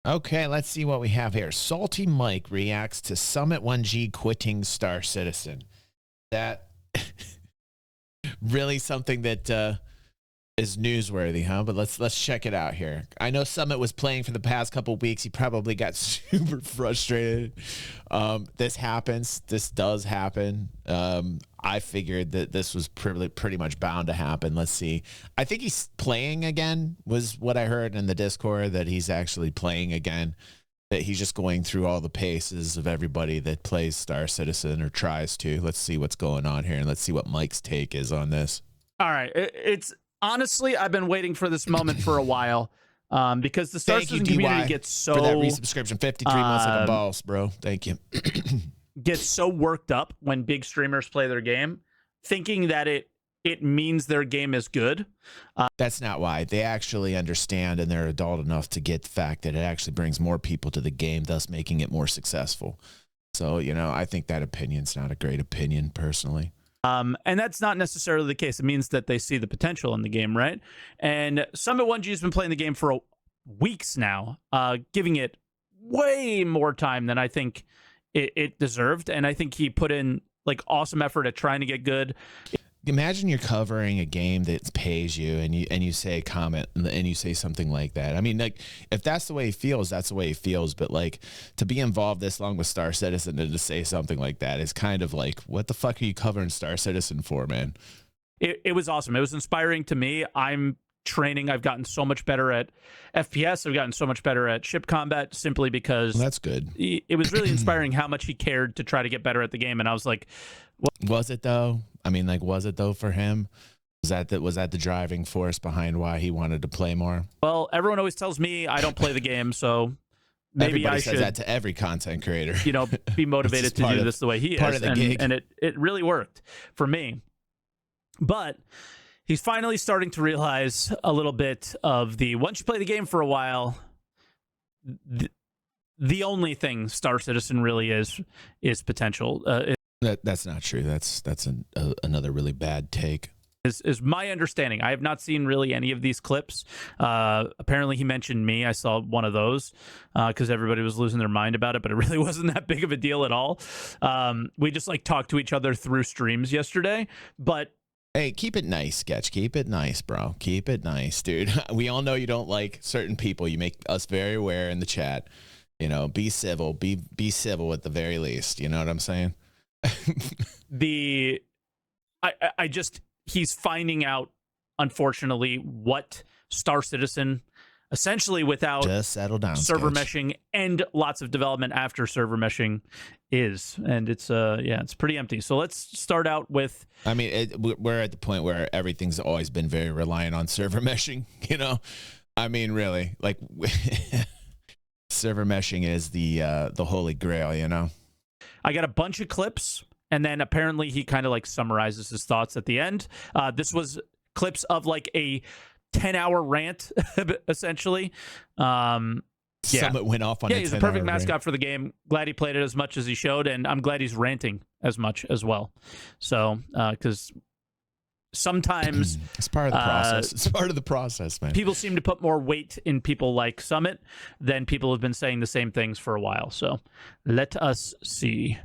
Okay, let's see what we have here. SaltEMike reacts to Summit1G quitting Star Citizen. That really something that is newsworthy, huh? But let's check it out here. I know Summit was playing for the past couple weeks. He probably got super frustrated. This happens. This does happen. I figured that this was pretty much bound to happen. Let's see. I think he's playing again, was what I heard in the Discord, that he's actually playing again, that he's just going through all the paces of everybody that plays Star Citizen or tries to. Let's see what's going on here, and let's see what Mike's take is on this. All right. It's honestly, I've been waiting for this moment for a while, because the Star Citizen community gets so... for that resubscription, 53 months like a boss, bro. Thank you. Gets so worked up when big streamers play their game, thinking that it means their game is good. That's not why. They actually understand, and they're adult enough to get the fact that it actually brings more people to the game, thus making it more successful. So, you know, I think that opinion's not a great opinion, personally. And that's not necessarily the case. It means that they see the potential in the game, right? And Summit1G has been playing the game for weeks now, giving it way more time than I think it deserved. And I think he put in like awesome effort at trying to get good. Imagine you're covering a game that pays you, and you say a comment and you say something like that. I mean, like, if that's the way he feels, that's the way he feels. But like, to be involved this long with Star Citizen and to say something like that is kind of like, what the fuck are you covering Star Citizen for, man? It was awesome. It was inspiring to me. I'm training. I've gotten so much better at FPS. I've gotten so much better at ship combat simply because... Well, that's good. It was really inspiring how much he cared to try to get better at the game. And I was like... Was it, though? I mean, like, was it, though, for him? Was that the driving force behind why he wanted to play more? Well, everyone always tells me I don't play the game, so maybe Everybody I says should... that to every content creator. You know, be motivated to do this the way he is. Part of the gig. And it really worked for me. But... he's finally starting to realize a little bit of the, once you play the game for a while, the only thing Star Citizen really is potential. That's not true. That's another really bad take. Is my understanding. I have not seen really any of these clips. Apparently he mentioned me. I saw one of those because everybody was losing their mind about it, but it really wasn't that big of a deal at all. We just like talked to each other through streams yesterday, but hey, keep it nice, Sketch. Keep it nice, bro. Keep it nice, dude. We all know you don't like certain people. You make us very aware in the chat. You know, be civil. Be civil at the very least. You know what I'm saying? He's finding out, unfortunately, what Star Citizen, essentially without just settle down, server Sketch. meshing and lots of development after server meshing is, and it's it's pretty empty. So let's start out with, I mean, we're at the point where everything's always been very reliant on server meshing, you know? I mean, really, like server meshing is the holy grail, you know? I got a bunch of clips, and then apparently he kind of like summarizes his thoughts at the end. This was clips of like a 10-hour rant, essentially. Summit went off on he's the perfect mascot for the game. Glad he played it as much as he showed, and I'm glad he's ranting as much as well. So, because sometimes it's part of the process. It's part of the process, man. People seem to put more weight in people like Summit than people have been saying the same things for a while. So, let us see.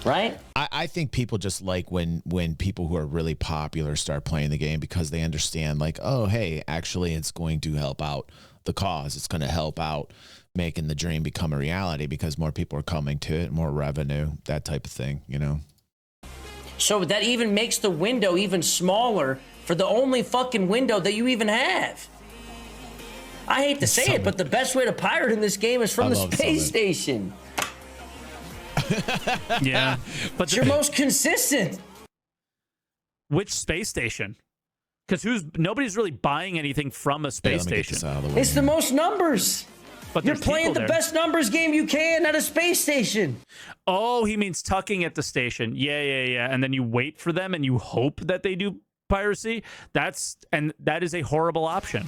Right? I think people just like when people who are really popular start playing the game because they understand, like, oh, hey, actually, it's going to help out the cause. It's going to help out making the dream become a reality because more people are coming to it, more revenue, that type of thing, you know? So that even makes the window even smaller for the only fucking window that you even have. I hate to say it, but the best way to pirate in this game is from the space station. Yeah, but it's your most consistent. Which space station? Because nobody's really buying anything from a space station. It's the most numbers. But you're playing the best numbers game you can at a space station. Oh, he means tucking at the station. Yeah. And then you wait for them and you hope that they do piracy. That is a horrible option.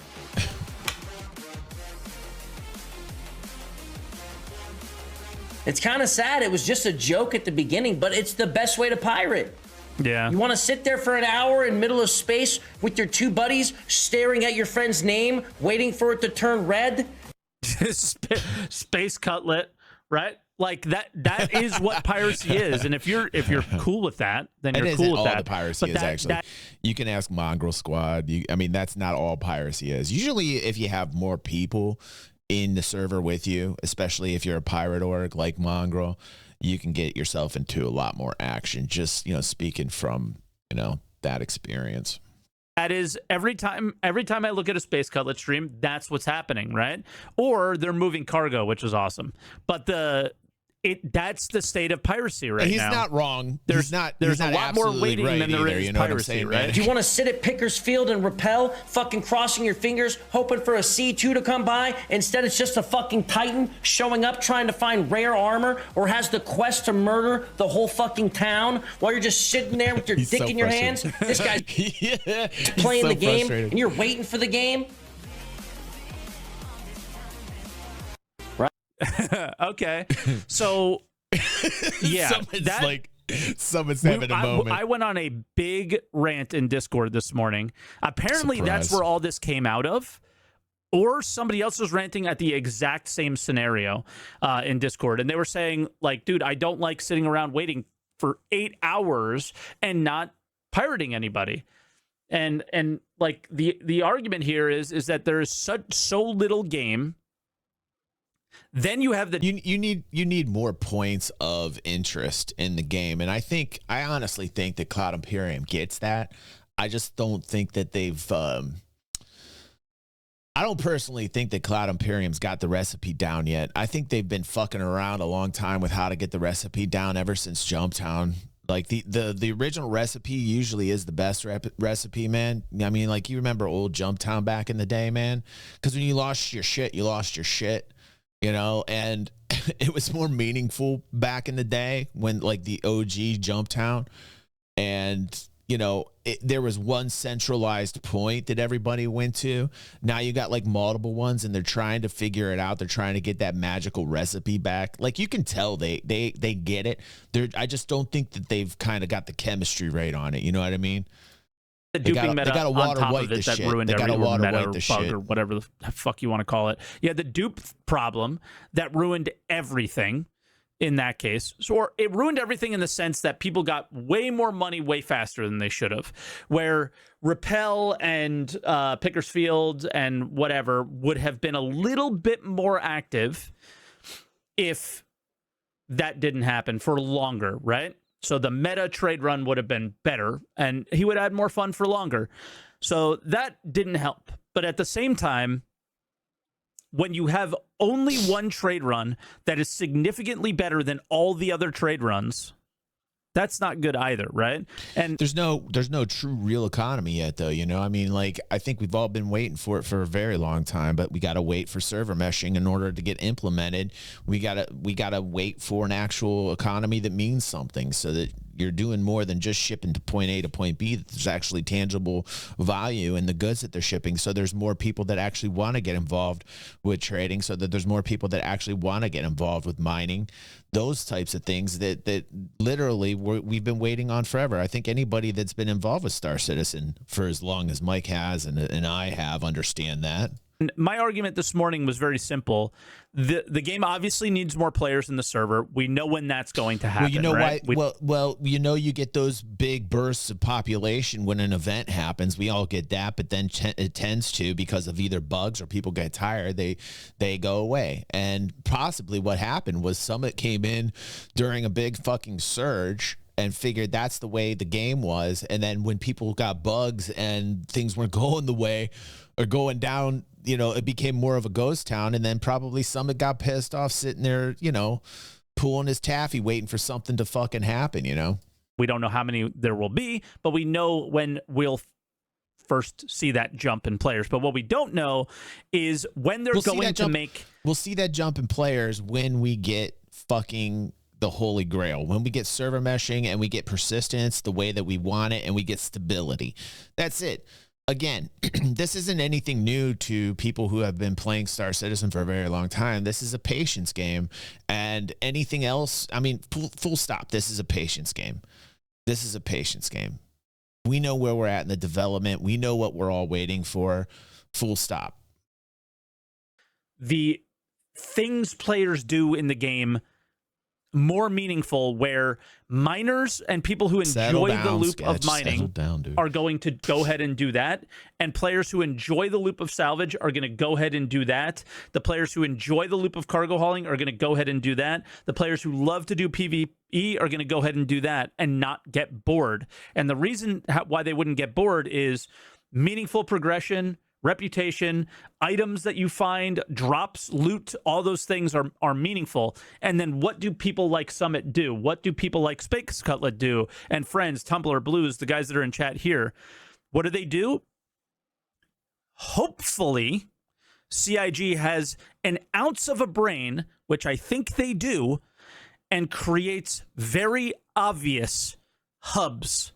It's kind of sad. It was just a joke at the beginning, but it's the best way to pirate. Yeah. You want to sit there for an hour in middle of space with your two buddies staring at your friend's name, waiting for it to turn red? Space Cutlet, right? Like that is what piracy is. And if you're cool with that, then you're cool with that. All the piracy is actually. You can ask Mongrel Squad. I mean, that's not all piracy is. Usually, if you have more people in the server with you, especially if you're a pirate org like Mongrel, you can get yourself into a lot more action. Just, speaking from, that experience. That is every time I look at a Space Cutlet stream, that's what's happening, right? Or they're moving cargo, which is awesome. But that's the state of piracy right now. He's not wrong. There's not a lot more waiting than there is piracy, right? Do you want to sit at Picker's Field and rappel, fucking crossing your fingers, hoping for a C2 to come by? Instead, it's just a fucking Titan showing up trying to find rare armor, or has the quest to murder the whole fucking town while you're just sitting there with your dick in your hands? This guy's playing the game, and you're waiting for the game. Okay, so yeah, someone's having a moment. I went on a big rant in Discord this morning. Apparently, that's where all this came out of, or somebody else was ranting at the exact same scenario in Discord, and they were saying, like, dude, I don't like sitting around waiting for 8 hours and not pirating anybody. And like the argument here is that there is so little game. Then you have you need more points of interest in the game, and I honestly think that Cloud Imperium gets that. I just don't think that they've. I don't personally think that Cloud Imperium's got the recipe down yet. I think they've been fucking around a long time with how to get the recipe down ever since Jumptown. Like the original recipe usually is the best recipe, man. I mean, like, you remember old Jumptown back in the day, man? Because when you lost your shit, you lost your shit. And it was more meaningful back in the day when, like, the OG Jumptown, and, there was one centralized point that everybody went to. Now you got, like, multiple ones, and they're trying to figure it out. They're trying to get that magical recipe back. Like, you can tell they get it. I just don't think that they've kind of got the chemistry right on it. You know what I mean? The duping meta on top of it that ruined every meta or bug or whatever the fuck you want to call it. Yeah, the dupe problem that ruined everything in that case. So it ruined everything in the sense that people got way more money way faster than they should have. Where Rappel and Picker's Field and whatever would have been a little bit more active if that didn't happen for longer, right? So the meta trade run would have been better, and he would have had more fun for longer. So that didn't help. But at the same time, when you have only one trade run that is significantly better than all the other trade runs, that's not good either, right? And there's no true real economy yet, though. I mean, like, I think we've all been waiting for it for a very long time, but we got to wait for server meshing in order to get implemented. We gotta wait for an actual economy that means something, so that you're doing more than just shipping to point A to point B. There's actually tangible value in the goods that they're shipping. So there's more people that actually want to get involved with trading, so that there's more people that actually want to get involved with mining. Those types of things that literally we've been waiting on forever. I think anybody that's been involved with Star Citizen for as long as Mike has and I have understand that. My argument this morning was very simple. The game obviously needs more players in the server. We know when that's going to happen. Well, you know right? why? You get those big bursts of population when an event happens. We all get that, but then it tends to, because of either bugs or people get tired, they go away. And possibly what happened was Summit came in during a big fucking surge and figured that's the way the game was. And then when people got bugs and things weren't going the way or going down, it became more of a ghost town. And then probably Summit got pissed off sitting there, pulling his taffy, waiting for something to fucking happen, We don't know how many there will be, but we know when we'll first see that jump in players. But what we don't know is when they're going to make... We'll see that jump in players when we get fucking the holy grail, when we get server meshing and we get persistence the way that we want it and we get stability. That's it. Again, this isn't anything new to people who have been playing Star Citizen for a very long time. This is a patience game, and anything else, I mean, full stop. This is a patience game. This is a patience game. We know where we're at in the development. We know what we're all waiting for. Full stop. The things players do in the game more meaningful, where miners and people who enjoy the loop of mining are going to go ahead and do that, and players who enjoy the loop of salvage are going to go ahead and do that. The players who enjoy the loop of cargo hauling are going to go ahead and do that. The players who love to do PvE are going to go ahead and do that and not get bored. And the reason why they wouldn't get bored is meaningful progression, reputation, items that you find, drops, loot, all those things are meaningful. And then what do people like Summit do? What do people like Space Cutlet do? And friends, Tumblr, Blues, the guys that are in chat here, what do they do? Hopefully, CIG has an ounce of a brain, which I think they do, and creates very obvious hubs.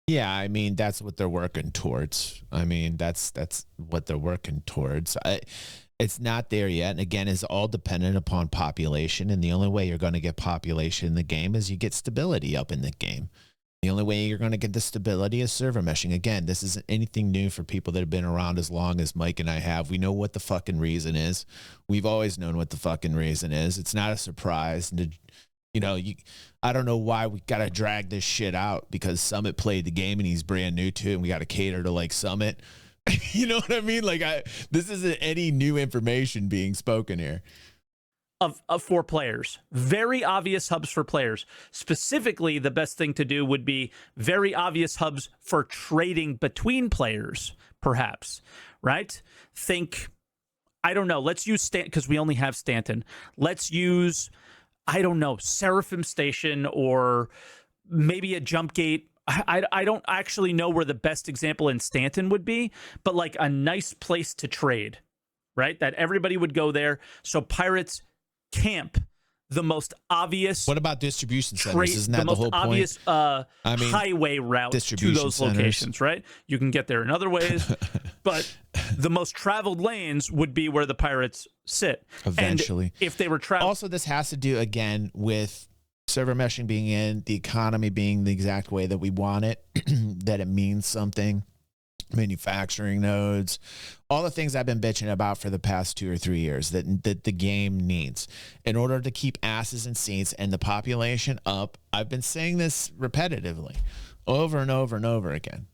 Yeah, I mean, that's what they're working towards. I mean, that's what they're working towards. It's not there yet. And again, it's all dependent upon population. And the only way you're going to get population in the game is you get stability up in the game. The only way you're going to get the stability is server meshing. Again, this isn't anything new for people that have been around as long as Mike and I have. We know what the fucking reason is. We've always known what the fucking reason is. It's not a surprise. You know, I don't know why we got to drag this shit out, because Summit played the game and he's brand new to it, and we got to cater to like Summit. You know what I mean? Like, this isn't any new information being spoken here. For players, very obvious hubs for players. Specifically, the best thing to do would be very obvious hubs for trading between players, perhaps, right? Think, I don't know, let's use Stanton, because we only have Stanton. Let's use, I don't know, Seraphim Station, or maybe a jump gate. I don't actually know where the best example in Stanton would be, but like a nice place to trade, right? That everybody would go there. So pirates camp the most obvious. What about distribution centers? Isn't that the whole obvious, point? Highway route to those locations, right? You can get there in other ways, but the most traveled lanes would be where the pirates sit. Eventually. And if they were traveling. Also, this has to do, again, with server meshing being in, the economy being the exact way that we want it, that it means something. Manufacturing nodes, all the things I've been bitching about for the past 2 or 3 years that the game needs in order to keep asses in seats and the population up. I've been saying this repetitively over and over and over again.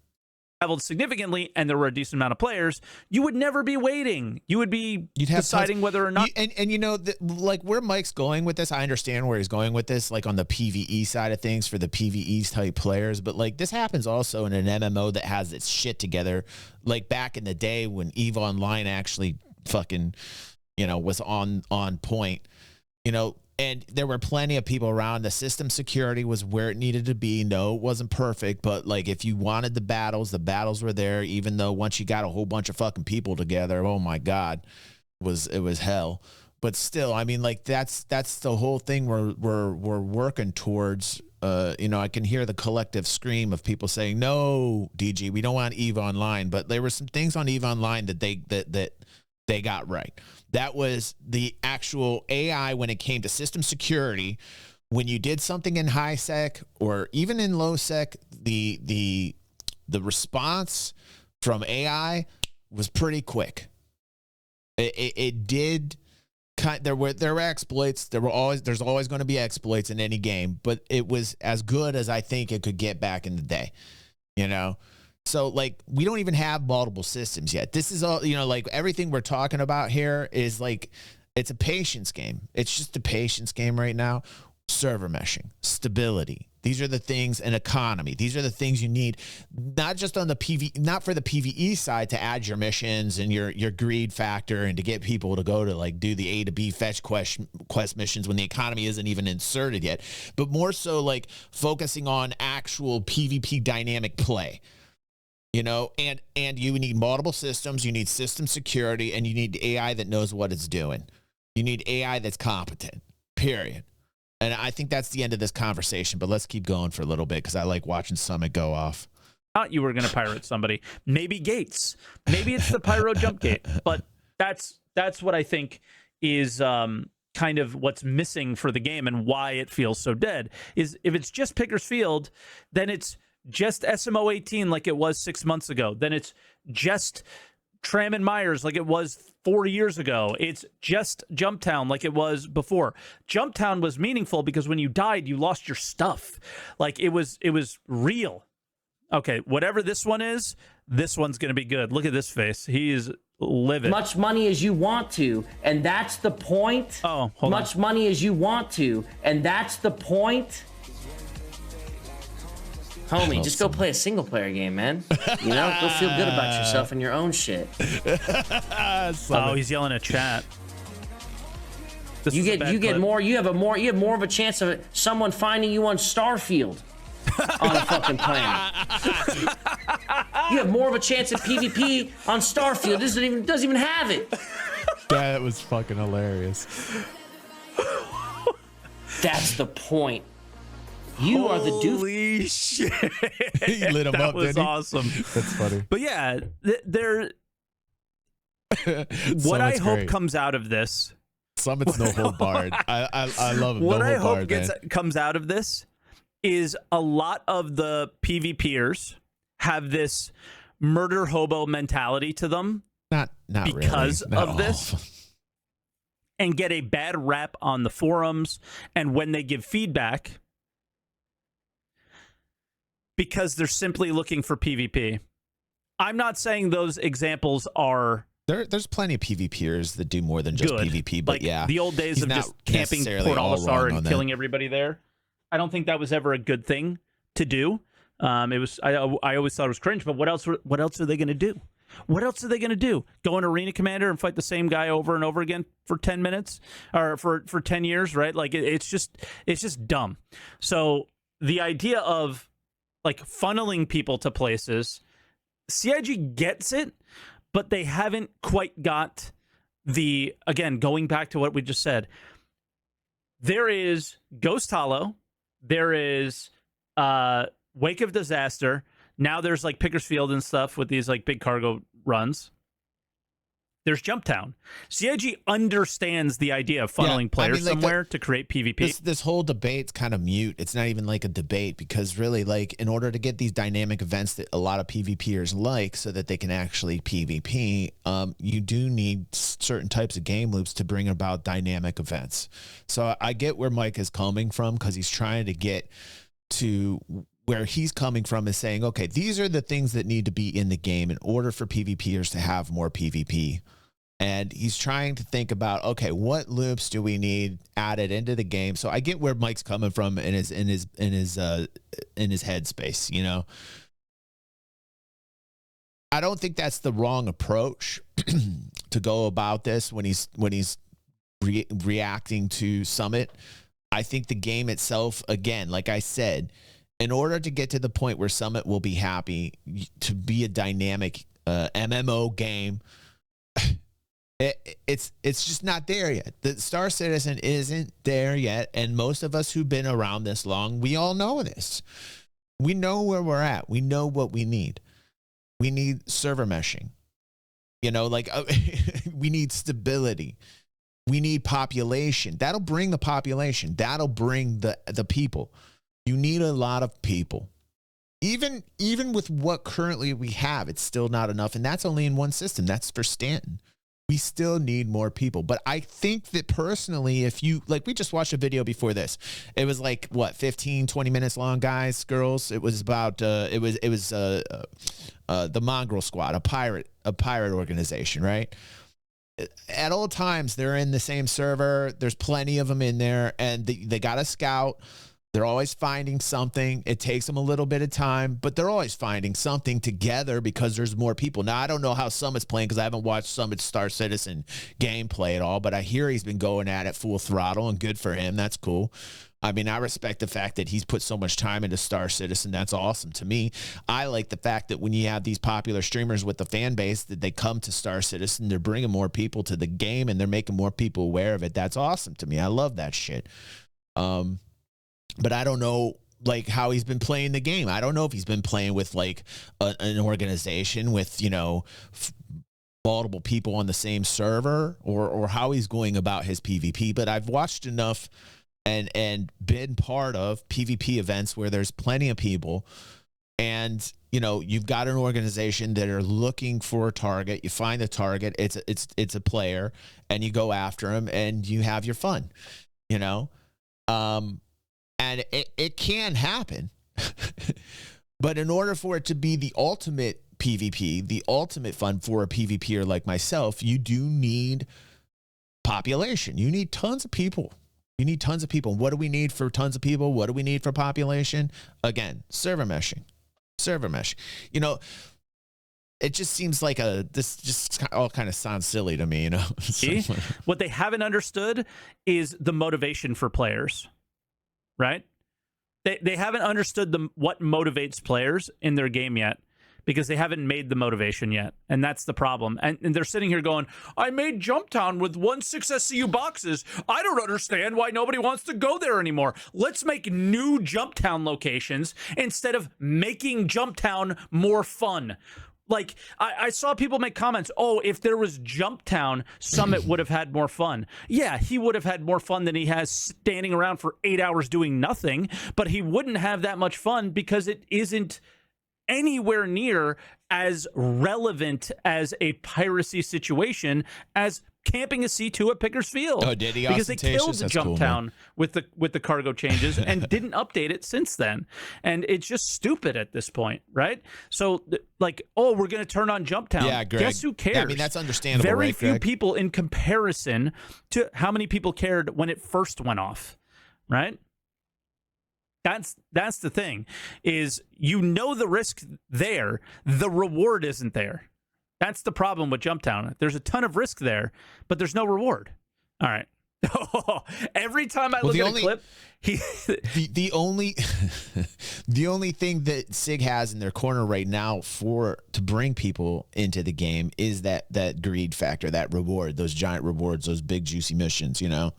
Traveled significantly and there were a decent amount of players, you would never be waiting. You would be deciding whether or not. And you know, like where Mike's going with this, I understand where he's going with this, like on the PvE side of things for the PvE type players. But like this happens also in an MMO that has its shit together. Like back in the day when EVE Online actually fucking, you know, was on point, you know. And there were plenty of people around. The system security was where it needed to be. No, it wasn't perfect, but like if you wanted the battles were there. Even though once you got a whole bunch of fucking people together, oh my God, it was hell. But still, I mean, like that's the whole thing we're working towards. You know, I can hear the collective scream of people saying, "No, DG, we don't want EVE Online." But there were some things on EVE Online that they got right. That was the actual AI when it came to system security. When you did something in high sec or even in low sec, the response from AI was pretty quick. It did. There were exploits. There's always going to be exploits in any game, but it was as good as I think it could get back in the day. You know. So, like, we don't even have multiple systems yet. This is all, you know, like, everything we're talking about here is, like, it's a patience game. It's just a patience game right now. Server meshing, stability. These are the things, and economy. These are the things you need, not just on the not for the PvE side to add your missions and your greed factor and to get people to go to, like, do the A to B fetch quest missions when the economy isn't even inserted yet, but more so, like, focusing on actual PvP dynamic play. You know, and you need multiple systems, you need system security, and you need AI that knows what it's doing. You need AI that's competent, period. And I think that's the end of this conversation, but let's keep going for a little bit because I like watching Summit go off. Thought you were going to pirate somebody. Maybe Gates. Maybe it's the Pyro jump gate. But that's what I think is kind of what's missing for the game and why it feels so dead. Is if it's just Picker's Field, then it's just SMO 18 like it was 6 months ago. Then it's just Tram and Myers like it was 4 years ago. It's just Jumptown like it was before. Jumptown was meaningful because when you died, you lost your stuff. Like it was real. Okay, whatever this one is, this one's going to be good. Look at this face. He is livid. Much money as you want to, and that's the point. Oh, hold on. Much money as you want to, and that's the point. Homie, just go play a single player game, man. You know, go feel good about yourself and your own shit. Oh, he's yelling at chat. You have more of a chance of someone finding you on Starfield on a fucking planet. You have more of a chance at PvP on Starfield. This doesn't even have it. That was fucking hilarious. That's the point. You are the dude. Holy shit. He lit him up, That was didn't he? awesome. That's funny. But yeah, what I hope comes out of this. Summit's no hold barred. I love him. What no I hold hope comes out of this is a lot of the PvPers have this murder hobo mentality to them. Not because really. Not of this. And get a bad rap on the forums and when they give feedback because they're simply looking for PvP. I'm not saying those examples are There's plenty of PvPers that do more than just good. PvP, but like yeah. the old days he's of not just camping necessarily Port all Olisar wrong and on killing that. everybody there. I don't think that was ever a good thing to do. It was I always thought it was cringe, but what else are they going to do? What else are they going to do? Go in Arena Commander and fight the same guy over and over again for 10 minutes or for 10 years, right? Like it's just dumb. So the idea of like funneling people to places, CIG gets it, but they haven't quite got the, again, going back to what we just said. There is Ghost Hollow, there is Wake of Disaster. Now there's like Pickersfield and stuff with these like big cargo runs. There's Jumptown. CIG understands the idea of funneling players somewhere to create PvP. This whole debate's kind of mute. It's not even like a debate because really, like, in order to get these dynamic events that a lot of PvPers like so that they can actually PvP, you do need certain types of game loops to bring about dynamic events. So I get where Mike is coming from because he's trying to get to where he's coming from is saying, okay, these are the things that need to be in the game in order for PvPers to have more PvP. And he's trying to think about, okay, what loops do we need added into the game? So I get where Mike's coming from in his headspace, you know. I don't think that's the wrong approach to go about this when he's reacting to Summit. I think the game itself, again, like I said, in order to get to the point where Summit will be happy to be a dynamic MMO game, it's just not there yet. The Star Citizen isn't there yet, and most of us who've been around this long, we all know this. We know where we're at. We know what we need. We need server meshing. You know, like we need stability. We need population. That'll bring the population. That'll bring the people. You need a lot of people. Even with what currently we have, it's still not enough. And that's only in one system. That's for Stanton. We still need more people. But I think that personally, if you, like, we just watched a video before this. It was like, what, 15, 20 minutes long, guys, girls? It was about, the Mongrel Squad, a pirate organization, right? At all times, they're in the same server. There's plenty of them in there, and they got a scout. They're always finding something. It takes them a little bit of time, but they're always finding something together because there's more people. Now, I don't know how Summit's playing because I haven't watched Summit's Star Citizen gameplay at all, but I hear he's been going at it full throttle, and good for him. That's cool. I mean, I respect the fact that he's put so much time into Star Citizen. That's awesome to me. I like the fact that when you have these popular streamers with the fan base, that they come to Star Citizen, they're bringing more people to the game, and they're making more people aware of it. That's awesome to me. I love that shit. But I don't know, like, how he's been playing the game. I don't know if he's been playing with, like, an organization with, you know, multiple people on the same server or how he's going about his PvP. But I've watched enough and been part of PvP events where there's plenty of people. and you know, you've got an organization that are looking for a target. You find the target. It's a player, and you go after him, and you have your fun. You know, and it can happen, but in order for it to be the ultimate PvP, the ultimate fun for a PvPer like myself, you do need population. You need tons of people. You need tons of people. What do we need for tons of people? What do we need for population? Again, server meshing. Server mesh. You know, it just seems like this just all kind of sounds silly to me, you know. See? What they haven't understood is the motivation for players, right? They haven't understood what motivates players in their game yet, because they haven't made the motivation yet, and that's the problem. And they're sitting here going, I made Jumptown with 1.6 SCU boxes. I don't understand why nobody wants to go there anymore. Let's make new Jumptown locations instead of making Jumptown more fun. Like, I saw people make comments, oh, if there was Jumptown, Summit would have had more fun. Yeah, he would have had more fun than he has standing around for 8 hours doing nothing, but he wouldn't have that much fun because it isn't anywhere near as relevant as a piracy situation as camping a C2 at Pickers Field. Oh, did he? Because they killed Jumptown cool, with the cargo changes and didn't update it since then. And it's just stupid at this point, right? So, like, oh, we're going to turn on Jumptown. Yeah, Greg. Guess who cares? I mean, that's understandable, Very right, few Greg? people in comparison to how many people cared when it first went off, right? That's the thing, is you know the risk there, the reward isn't there. That's the problem with Jumptown. There's a ton of risk there, but there's no reward. All right. Every time I look at a clip, the only thing that SIG has in their corner right now to bring people into the game is that greed factor, that reward, those giant rewards, those big juicy missions, you know.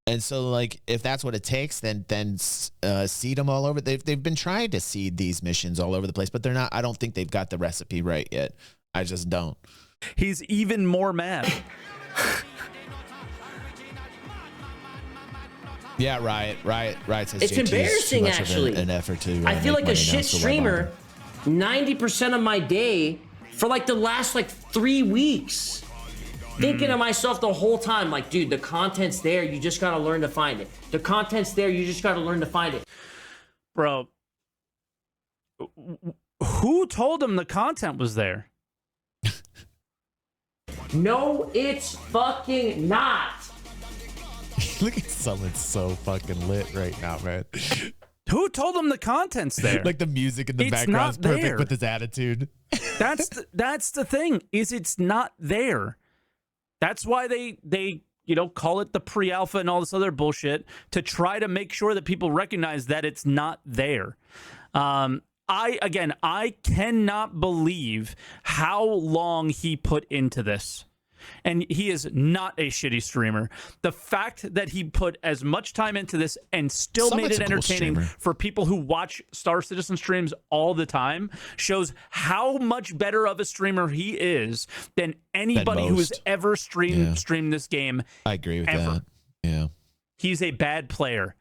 And so, like, if that's what it takes, then seed them all over. They've been trying to seed these missions all over the place, but they're not. I don't think they've got the recipe right yet. I just don't. He's even more mad. Yeah, Riot says it's embarrassing, actually. An effort to. I feel like a shit streamer. 90% of my day for like the last 3 weeks. Thinking to myself the whole time, like, dude, the content's there. You just got to learn to find it. The content's there. You just got to learn to find it. Bro, who told him the content was there? No, it's fucking not. Look at someone so fucking lit right now, man. Who told him the content's there? Like the music in the It's background is not perfect there. with his attitude. That's the thing, is it's not there. That's why they call it the pre-alpha and all this other bullshit, to try to make sure that people recognize that it's not there. I cannot believe how long he put into this. And he is not a shitty streamer. The fact that he put as much time into this and still made it entertaining for people who watch Star Citizen streams all the time shows how much better of a streamer he is than anybody who has ever streamed this game. I agree with ever. that. Yeah. He's a bad player.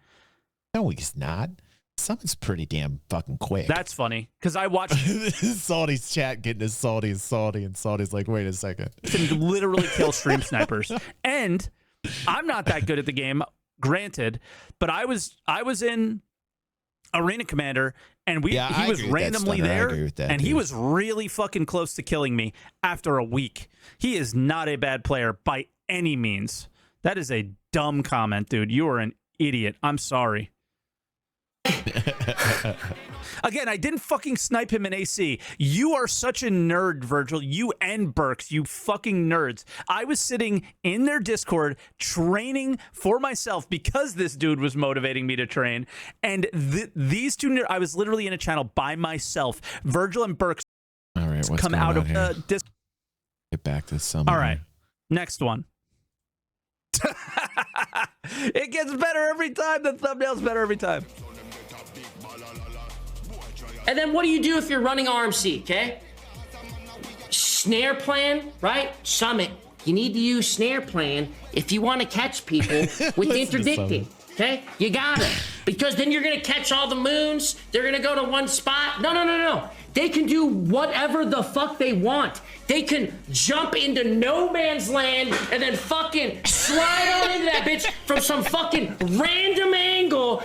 No, he's not. Someone's pretty damn fucking quick. That's funny, because I watched Salty's chat getting as salty, and Salty's like, wait a second. Can literally kill stream snipers. And I'm not that good at the game, granted, but I was in Arena Commander, and he was randomly there, and he was really fucking close to killing me after a week. He is not a bad player by any means. That is a dumb comment, dude. You are an idiot. I'm sorry. Again, I didn't fucking snipe him in AC. You are such a nerd, Virgil. You and Burks, you fucking nerds. I was sitting in their Discord training for myself because this dude was motivating me to train. And these two nerds, I was literally in a channel by myself. Virgil and Burks all right, what's come going out on of here? Discord. Get back to Summit. All right, next one. It gets better every time. The thumbnail's better every time. And then what do you do if you're running RMC, okay? Snare plan, right? Summit. You need to use snare plan if you want to catch people with interdicting, okay? You got it. because then you're going to catch all the moons. They're going to go to one spot. No. They can do whatever the fuck they want. They can jump into no man's land and then fucking slide on into that bitch from some fucking random angle.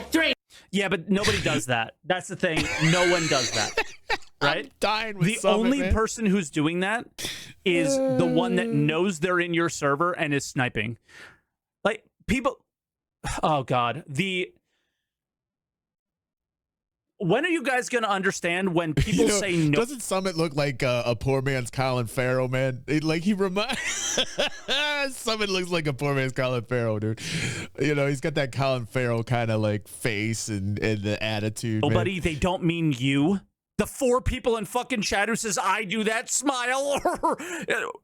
Yeah, but nobody does that. That's the thing. No one does that. Right? I'm dying with the only person who's doing that is the one that knows they're in your server and is sniping. Like, people... Oh, God. When are you guys going to understand when people say no? Doesn't Summit look like a poor man's Colin Farrell, man? Summit looks like a poor man's Colin Farrell, dude. He's got that Colin Farrell kind of like face and the attitude. Nobody, they don't mean you. The 4 people in fucking chat who says, I do that, smile.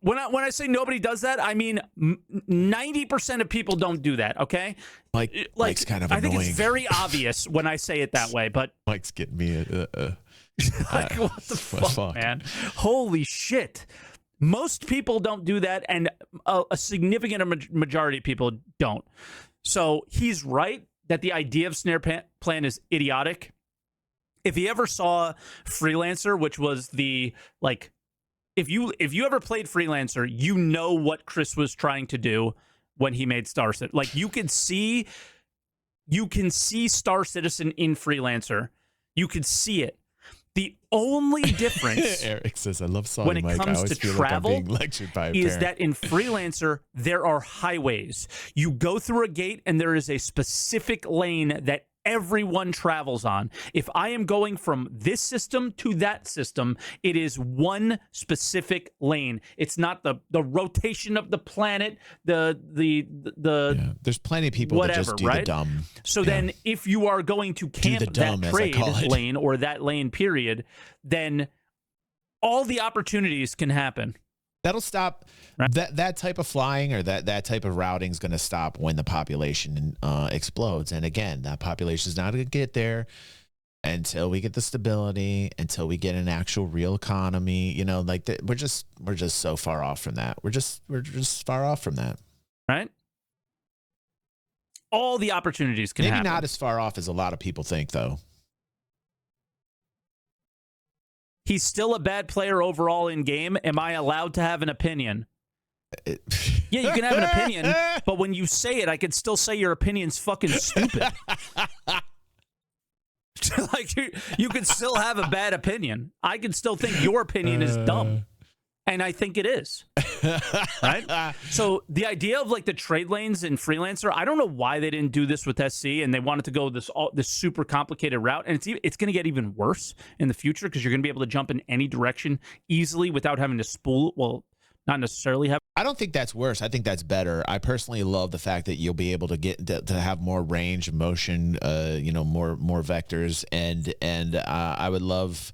when I say nobody does that, I mean 90% of people don't do that, okay? Mike's kind of annoying. I think it's very obvious when I say it that way, but... Mike's getting me like, what the fuck, man? Holy shit. Most people don't do that, and a significant majority of people don't. So he's right that the idea of snare plan is idiotic. If you ever saw Freelancer, which was the, like, if you ever played Freelancer, you know what Chris was trying to do when he made Star Citizen. Like, you can see Star Citizen in Freelancer. You could see it. The only difference Eric says, I love SaltEMike. When it comes to travel is that in Freelancer, there are highways. You go through a gate and there is a specific lane that everyone travels on. If I am going from this system to that system, it is one specific lane. It's not the rotation of the planet, there's plenty of people whatever, that just do right? the dumb. So then if you are going to camp that trade lane or that lane period, then all the opportunities can happen. That'll stop. Right. That type of flying or that type of routing is going to stop when the population explodes. And again, that population is not going to get there until we get the stability, until we get an actual real economy. We're just so far off from that. We're just far off from that. Right. All the opportunities can happen. Maybe not as far off as a lot of people think, though. He's still a bad player overall in game. Am I allowed to have an opinion? Yeah, you can have an opinion, but when you say it, I can still say your opinion's fucking stupid. Like, you can still have a bad opinion. I can still think your opinion is dumb. And I think it is. Right? So the idea of like the trade lanes in Freelancer, I don't know why they didn't do this with SC and they wanted to go this super complicated route. And it's going to get even worse in the future because you're going to be able to jump in any direction easily without having to spool. Well, not necessarily have. I don't think that's worse. I think that's better. I personally love the fact that you'll be able to get to have more range of motion, more vectors. And I would love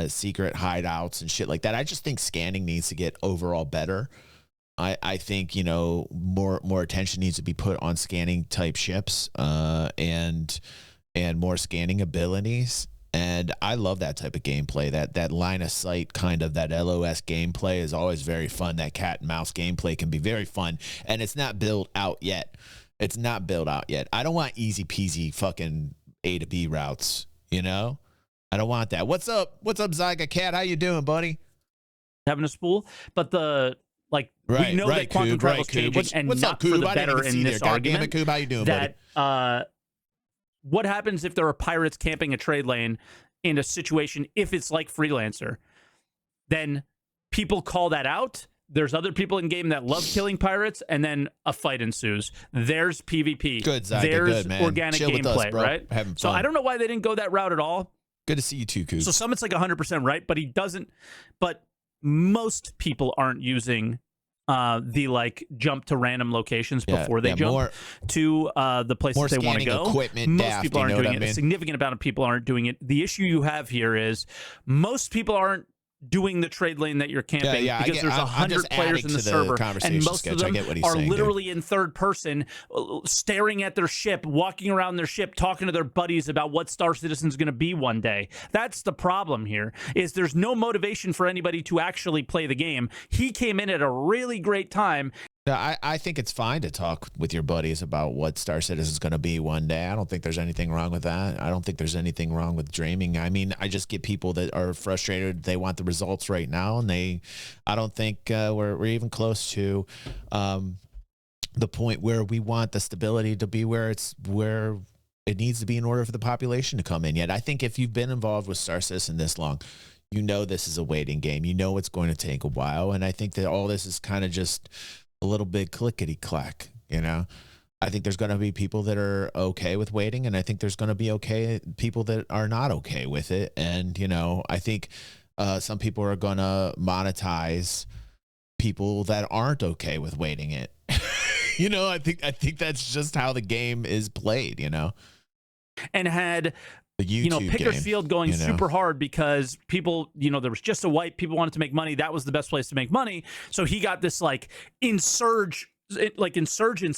secret hideouts and shit like that. I just think scanning needs to get overall better. I think more attention needs to be put on scanning type ships and more scanning abilities. And I love that type of gameplay. That line of sight kind of, that LOS gameplay is always very fun. That cat and mouse gameplay can be very fun, and it's not built out yet. I don't want easy peasy fucking A to B routes. I don't want that. What's up, Zyga Cat? How you doing, buddy? Having a spool, but we know that quantum travel is changing, and what's not up, Coob? for the better in this argument. Coob, how you doing, buddy? What happens if there are pirates camping a trade lane in a situation, if it's like Freelancer? Then people call that out. There's other people in game that love killing pirates, and then a fight ensues. There's PvP. Good, Zyga, there's good, man. organic Chill gameplay, with us, bro. right? Having fun. So I don't know why they didn't go that route at all. Good to see you too, Coob. So Summit's like 100% right, but he doesn't. But most people aren't using the jump to random locations before they jump to the places they want to go. Most people aren't doing it. A significant amount of people aren't doing it. The issue you have here is most people aren't doing the trade lane that you're camping because there's 100 players in the server, and most of them are literally in third person, staring at their ship, walking around their ship, talking to their buddies about what Star Citizen's going to be one day. That's the problem here, is there's no motivation for anybody to actually play the game. He came in at a really great time. No, I think it's fine to talk with your buddies about what Star Citizen is going to be one day. I don't think there's anything wrong with that. I don't think there's anything wrong with dreaming. I mean, I just get people that are frustrated. They want the results right now, and I don't think we're even close to the point where we want the stability to be where it needs to be in order for the population to come in yet. I think if you've been involved with Star Citizen this long, you know this is a waiting game. You know it's going to take a while, and I think that all this is kind of just a little bit clickety-clack, you know? I think there's going to be people that are okay with waiting, and I think there's going to be people that are not okay with it. And, you know, I think some people are going to monetize people that aren't okay with waiting it. You know, I think that's just how the game is played, you know? And had... You know, Picker's Field going super hard because people, you know, there was just a wipe. People wanted to make money. That was the best place to make money. So he got this like insurgence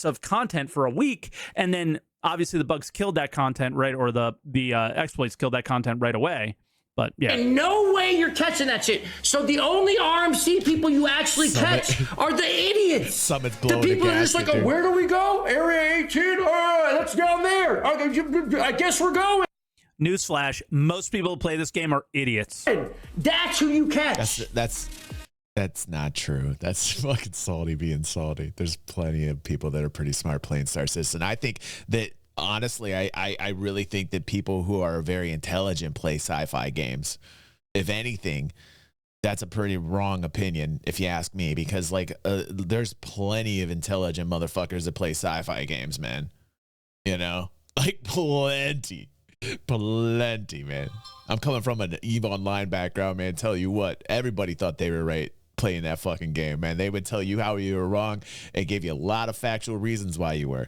of content for a week. And then obviously the bugs killed that content, right? Or the exploits killed that content right away. But yeah. And no way you're catching that shit. So the only RMC people you actually catch are the idiots. Summit's the people that are just like, oh, where do we go? Area 18? All right, let's down there. I guess we're going. Newsflash, most people who play this game are idiots. That's who you catch. That's not true. That's fucking salty being salty. There's plenty of people that are pretty smart playing Star Citizen. I think that, honestly, I really think that people who are very intelligent play sci-fi games. If anything, that's a pretty wrong opinion, if you ask me, because like there's plenty of intelligent motherfuckers that play sci-fi games, man. You know? Like plenty, man. I'm coming from an EVE Online background, man. Tell you what, everybody thought they were right playing that fucking game, man. They would tell you how you were wrong and give you a lot of factual reasons why you were.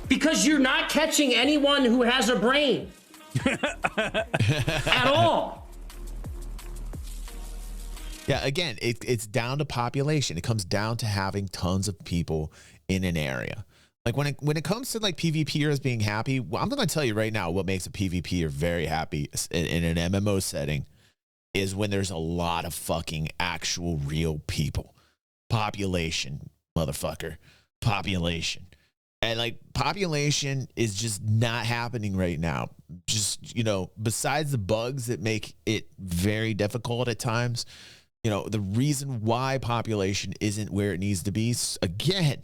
Because you're not catching anyone who has a brain at all. Yeah, again, it's down to population. It comes down to having tons of people in an area. Like when it comes to like PvPers being happy, well, I'm going to tell you right now what makes a PvPer very happy in an MMO setting is when there's a lot of fucking actual real people. Population, motherfucker. Population. And like population is just not happening right now. Just, you know, besides the bugs that make it very difficult at times, you know, the reason why population isn't where it needs to be, again,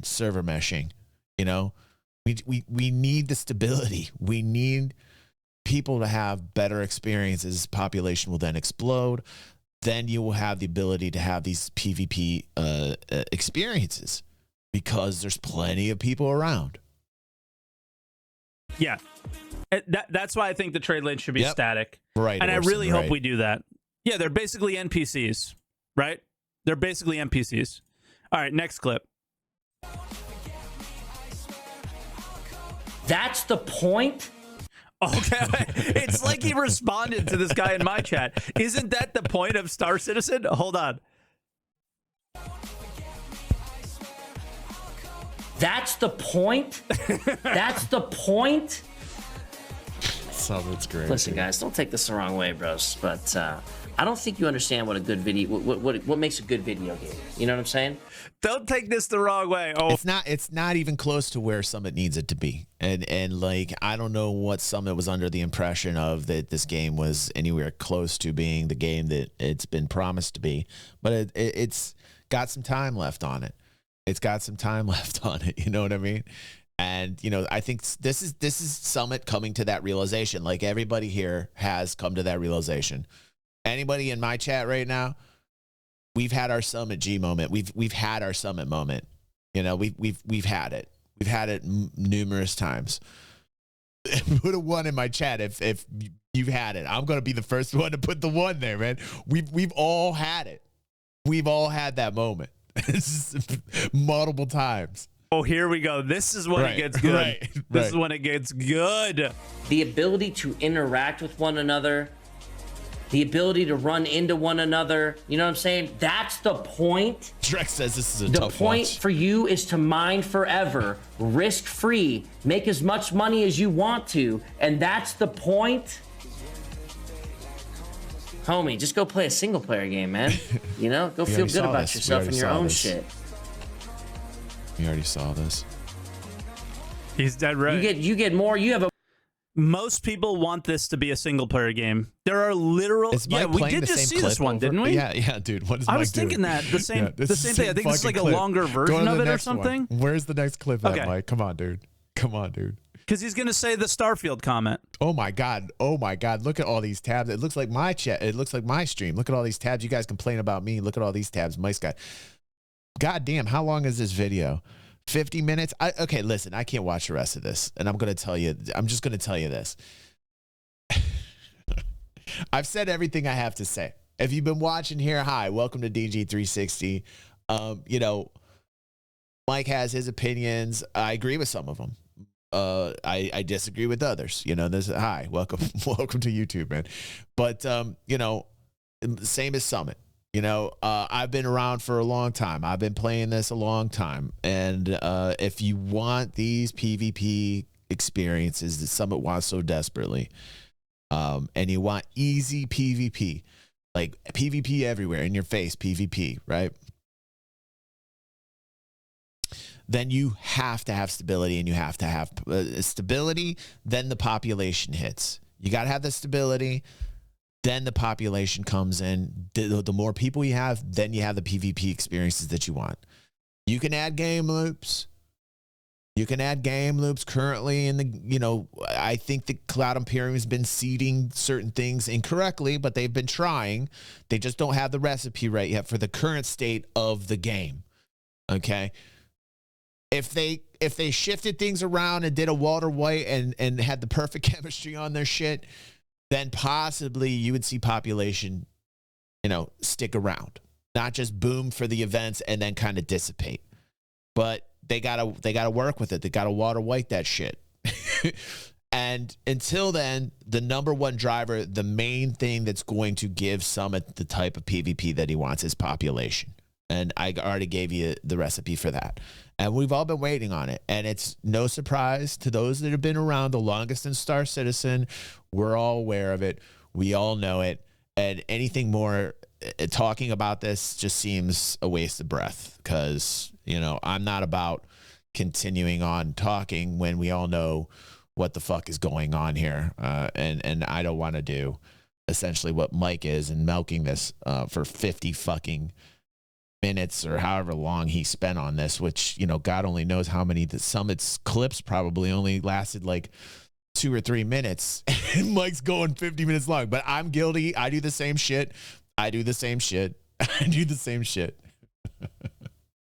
server meshing. You know, we need the stability. We need people to have better experiences. Population will then explode. Then you will have the ability to have these PvP experiences because there's plenty of people around. Yeah. That's why I think the trade lane should be static. Right. And Orson, I really hope we do that. Yeah, they're basically NPCs, right? They're basically NPCs. All right, next clip. That's the point? Okay, it's like he responded to this guy in my chat. Isn't that the point of Star Citizen? Hold on. That's the point? That's the point? Summit's great. Listen, guys, don't take this the wrong way, bros, but I don't think you understand what a good video, what makes a good video game. You know what I'm saying? Don't take this the wrong way. Oh, it's not even close to where Summit needs it to be. And like, I don't know what Summit was under the impression of, that this game was anywhere close to being the game that it's been promised to be, but it's got some time left on it. It's got some time left on it. You know what I mean? And, you know, I think this is Summit coming to that realization. Like, everybody here has come to that realization. Anybody in my chat right now, we've had our Summit1G moment. We've had our Summit moment. You know, we've had it. We've had it numerous times. Put a 1 in my chat if you've had it. I'm gonna be the first one to put the 1 there, man. We've all had it. We've all had that moment. Multiple times. Oh, here we go. This is when it gets good. This is when it gets good. The ability to interact with one another, the ability to run into one another. You know what I'm saying? That's the point. Drex says this is a tough watch. The point for you is to mine forever, risk-free, make as much money as you want to, and that's the point. Homie, just go play a single player game, man. You know, go feel good about yourself and your own shit. We already saw this. He's dead right. You get more. You have a. Most people want this to be a single player game. There are literal. Yeah, we did just see this one, didn't we? Yeah, dude. What is I Mike was thinking doing? that the same thing. I think this is like a clip. longer version of it or something. Where's the next clip at, Mike? Come on, dude. Because he's gonna say the Starfield comment. Oh my god. Look at all these tabs. It looks like my chat. It looks like my stream. Look at all these tabs. You guys complain about me. Look at all these tabs. Mike's got. God damn. How long is this video? 50 minutes. Okay, listen. I can't watch the rest of this, and I'm just gonna tell you this. I've said everything I have to say. If you've been watching here, hi, welcome to DG360. You know, Mike has his opinions. I agree with some of them. I disagree with others. You know, hi, welcome to YouTube, man. But you know, same as Summit. You know, I've been around for a long time. I've been playing this a long time. And if you want these PvP experiences that Summit wants so desperately, and you want easy PvP, like PvP everywhere in your face, PvP, right? Then you have to have stability, and you have to have stability. Then the population hits. You got to have the stability. Then the population comes in. The more people you have, then you have the PvP experiences that you want. You can add game loops. Currently in the, you know, I think the Cloud Imperium has been seeding certain things incorrectly, but they've been trying. They just don't have the recipe right yet for the current state of the game. Okay. If they shifted things around and did a Walter White and had the perfect chemistry on their shit, then possibly you would see population, you know, stick around, not just boom for the events and then kind of dissipate. But they gotta work with it. They gotta Walter White that shit. And until then, the number one driver, the main thing that's going to give Summit the type of PvP that he wants is population. And I already gave you the recipe for that. And we've all been waiting on it. And it's no surprise to those that have been around the longest in Star Citizen. We're all aware of it. We all know it. And anything more talking about this just seems a waste of breath, because, you know, I'm not about continuing on talking when we all know what the fuck is going on here. And I don't want to do essentially what Mike is and milking this for 50 fucking minutes or however long he spent on this, which, you know, God only knows how many. The Summit's clips probably only lasted like 2 or 3 minutes, and Mike's going 50 minutes long. But I'm guilty. I do the same shit.